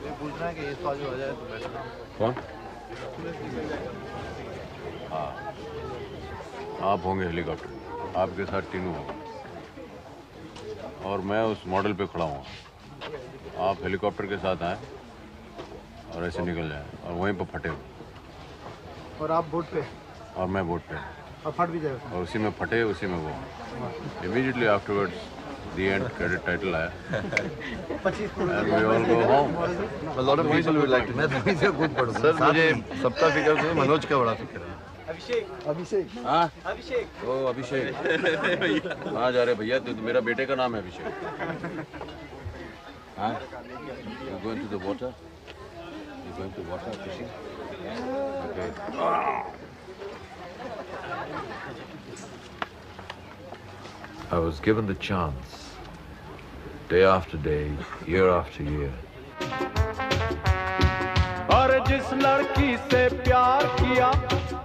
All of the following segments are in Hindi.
ये पूछना है कि इस बाजू आ जाए तो बैठना। कौन? हाँ, आप होंगे हेलीकॉप्टर, आपके साथ टीनू होगा और मैं उस मॉडल पे खड़ा हूँ। आप हेलीकॉप्टर के साथ आए और ऐसे निकल जाए और वहीं पर फटे हो। और आप बोट पे और मैं बोट पे और फट भी जाए उसमें। और उसी में फटे, उसी में वो। Immediately afterwards the and credit title आया। 25 And we all go home. A lot of people would like to. मैं तो इसे खुद पढ़ूँ। सर मुझे सबका फिक्र से मनोज का बड़ा फिक्र है। अभिषेक हाँ ओ अभिषेक कहाँ जा रहे भैया? तो मेरा बेटे का नाम है अभिषेक। हाँ you going to the water? You going to water fishing? Okay. I was given the chance, day after day, year after year. और जिस लड़की से प्यार किया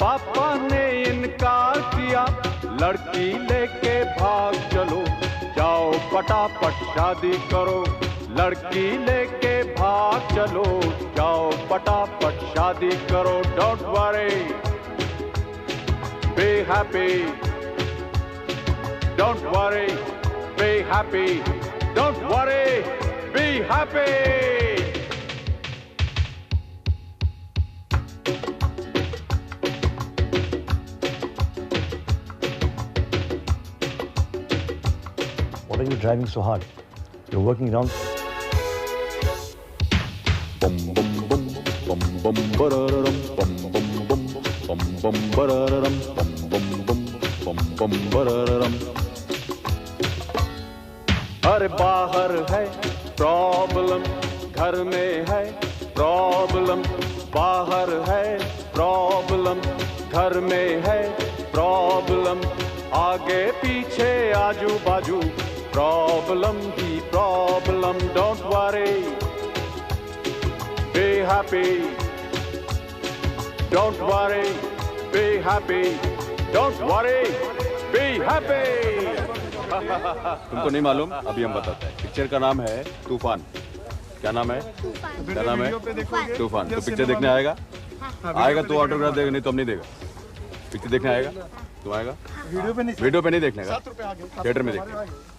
पापा ने इनकार किया, लड़की लेके भाग चलो, जाओ फटाफट शादी करो। लड़की लेके भाग चलो, जाओ फटाफट शादी करो। Don't worry, be happy. Don't worry, be happy. Don't worry, be happy. What are you driving so hard? You're working around. Bum bum bum bum bum bararam bum bum bum bum bum bararam bum bum bum bum bum bararam. अरे बाहर है प्रॉब्लम, घर में है प्रॉब्लम। बाहर है प्रॉब्लम, घर में है प्रॉब्लम। आगे पीछे आजू बाजू problem he problem. Don't worry, be happy. Don't worry, be happy. Don't worry, be happy. तुमको नहीं मालूम? अभी हम बताते हैं। पिक्चर का नाम है तूफान। क्या नाम है? क्या नाम है? तूफान। तो पिक्चर देखने आएगा? आएगा तो ऑटोग्राफ देगा, नहीं तो हम नहीं देगा। पिक्चर देखने आएगा? तू आएगा? वीडियो पे नहीं देखने का, थिएटर में देखने।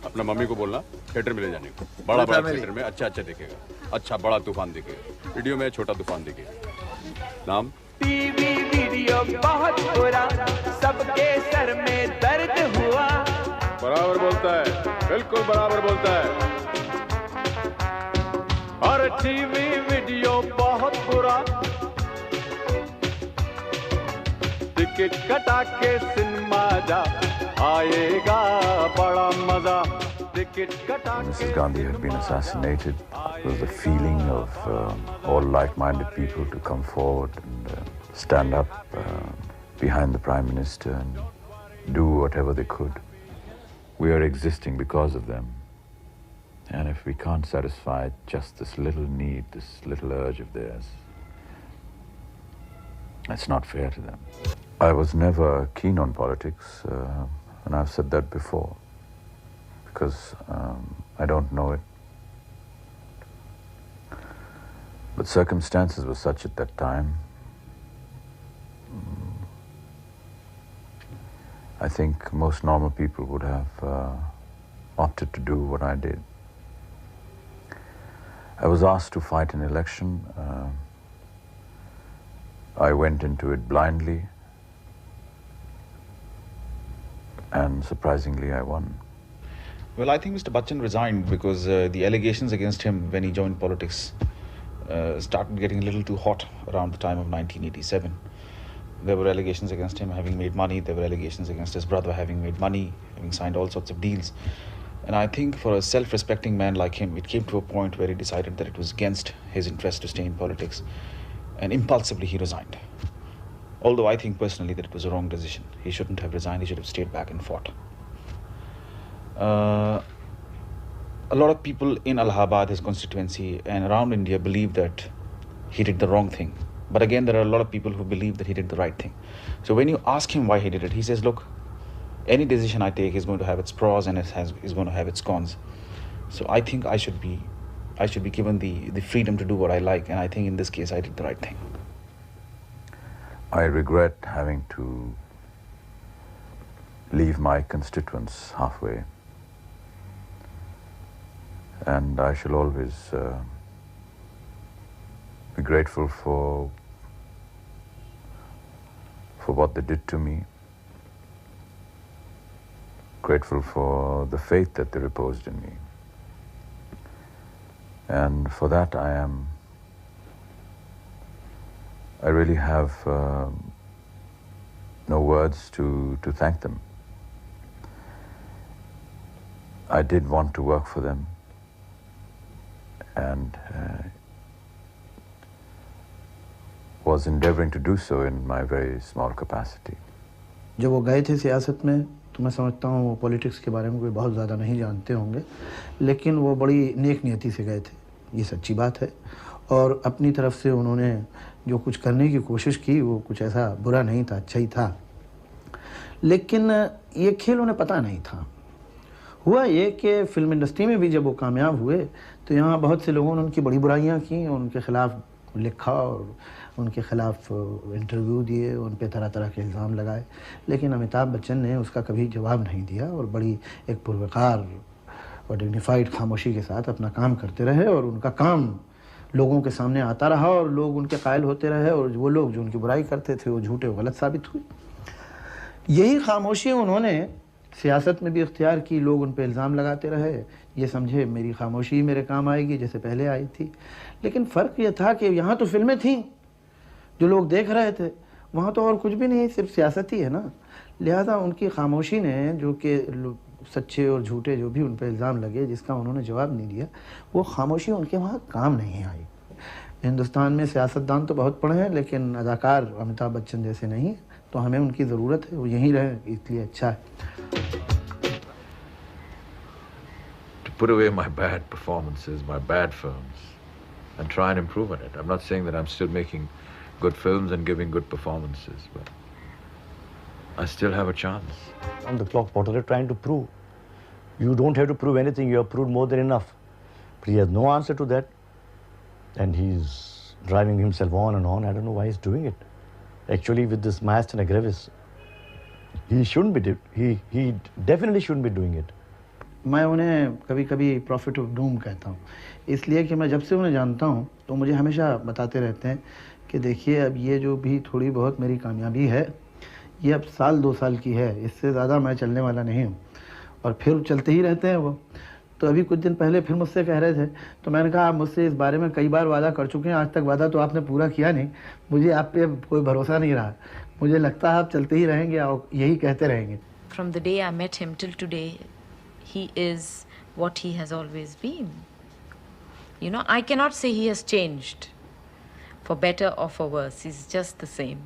अपना मम्मी को बोलना थिएटर में ले जाने को। बड़ा बड़ा थिएटर में अच्छा अच्छा देखेगा, अच्छा बड़ा तूफान देखेगा। वीडियो में छोटा तूफान देखेगा। नाम? टीवी वीडियो बहुत बुरा, सबके सर में दर्द हुआ। बराबर बोलता है, बिल्कुल बराबर बोलता है। और टीवी वीडियो बहुत बुरा, टिकट कटा के सिनेमा जा, आएगा बड़ा मजा। टिकट कटा के। Mrs. Gandhi had been assassinated. It was the feeling of all like-minded people to come forward and stand up behind the Prime Minister and do whatever they could. We are existing because of them. And if we can't satisfy just this little need, this little urge of theirs, it's not fair to them. I was never keen on politics, and I've said that before, because I don't know it. But circumstances were such at that time. I think most normal people would have opted to do what I did. I was asked to fight an election. I went into it blindly, and surprisingly I won. Well, I think Mr. Bachchan resigned because the allegations against him when he joined politics started getting a little too hot around the time of 1987. There were allegations against him having made money. There were allegations against his brother having made money, having signed all sorts of deals. And I think for a self-respecting man like him, it came to a point where he decided that it was against his interest to stay in politics. And impulsively he resigned. Although I think personally that it was a wrong decision. He shouldn't have resigned. He should have stayed back and fought. A lot of people in Allahabad, his constituency, and around India believe that he did the wrong thing. But again, there are a lot of people who believe that he did the right thing. So when you ask him why he did it, he says, look, any decision I take is going to have its pros and is going to have its cons. So I think I should be given the freedom to do what I like, and I think in this case I did the right thing. I regret having to leave my constituents halfway, and I shall always be grateful for what they did to me, grateful for the faith that they reposed in me, and for that I really have no words to thank them. I did want to work for them, and was endeavoring to do so in my very small capacity. जब वो गए थे सियासत में तो मैं समझता हूँ वो पॉलिटिक्स के बारे में कोई बहुत ज़्यादा नहीं जानते होंगे, लेकिन वो बड़ी नेक नियति से गए थे, ये सच्ची बात है। और अपनी तरफ से उन्होंने जो कुछ करने की कोशिश की वो कुछ ऐसा बुरा नहीं था, अच्छा ही था। लेकिन ये खेल उन्हें पता नहीं था। हुआ ये कि फिल्म इंडस्ट्री में भी जब वो कामयाब हुए तो यहाँ बहुत से लोगों ने उनकी बड़ी बुराइयाँ की, उनके ख़िलाफ़ लिखा और उनके ख़िलाफ़ इंटरव्यू दिए, उन पे तरह तरह के इल्ज़ाम लगाए, लेकिन अमिताभ बच्चन ने उसका कभी जवाब नहीं दिया और बड़ी एक पुरवकार और डिग्निफाइड खामोशी के साथ अपना काम करते रहे और उनका काम लोगों के सामने आता रहा और लोग उनके कायल होते रहे और वो लोग जो उनकी बुराई करते थे वो झूठे गलत साबित हुए। यही खामोशी उन्होंने सियासत में भी इख्तियार की, लोग उन पे इल्ज़ाम लगाते रहे, ये समझे मेरी खामोशी मेरे काम आएगी जैसे पहले आई थी। लेकिन फ़र्क ये था कि यहाँ तो फिल्में थीं जो लोग देख रहे थे, वहाँ तो और कुछ भी नहीं, सिर्फ सियासत ही है ना। लिहाजा उनकी खामोशी ने, जो कि सच्चे और झूठे जो भी उन पर इल्ज़ाम लगे, जिसका उन्होंने जवाब नहीं दिया, वो खामोशी उनके वहाँ काम नहीं आई। हिंदुस्तान में सियासतदान तो बहुत पड़े हैं, लेकिन अदाकार अमिताभ बच्चन जैसे नहीं, तो हमें उनकी ज़रूरत है, वो यहीं रहे, इसलिए अच्छा है। To put away my bad performances, my bad films, and try and improve on it. I'm not saying that I'm still making good films and giving good performances, but I still have a chance. On the clock, what are they trying to prove? You don't have to prove anything, you have proved more than enough. But he has no answer to that, and he's driving himself on and on. I don't know why he's doing it. Actually, with this myasthenia gravis, he shouldn't be, he definitely shouldn't be doing it. मैं उन्हें कभी कभी प्रॉफिट ऑफ डूम कहता हूँ, इसलिए कि मैं जब से उन्हें जानता हूँ तो मुझे हमेशा बताते रहते हैं कि देखिए अब ये जो भी थोड़ी बहुत मेरी कामयाबी है ये अब साल 2 साल की है, इससे ज़्यादा मैं चलने वाला नहीं हूँ। और फिर चलते ही रहते हैं वो। तो अभी कुछ दिन पहले फिर मुझसे कह रहे थे, तो मैंने कहा आप मुझसे इस बारे में कई बार वादा कर चुके हैं, आज तक वादा तो आपने पूरा किया नहीं, मुझे आप पे कोई भरोसा नहीं रहा, मुझे लगता है आप चलते ही रहेंगे और यही कहते रहेंगे। From the day I met him till today, he is what he has always been. You know, I cannot say he has changed for better or for worse. He's just the same.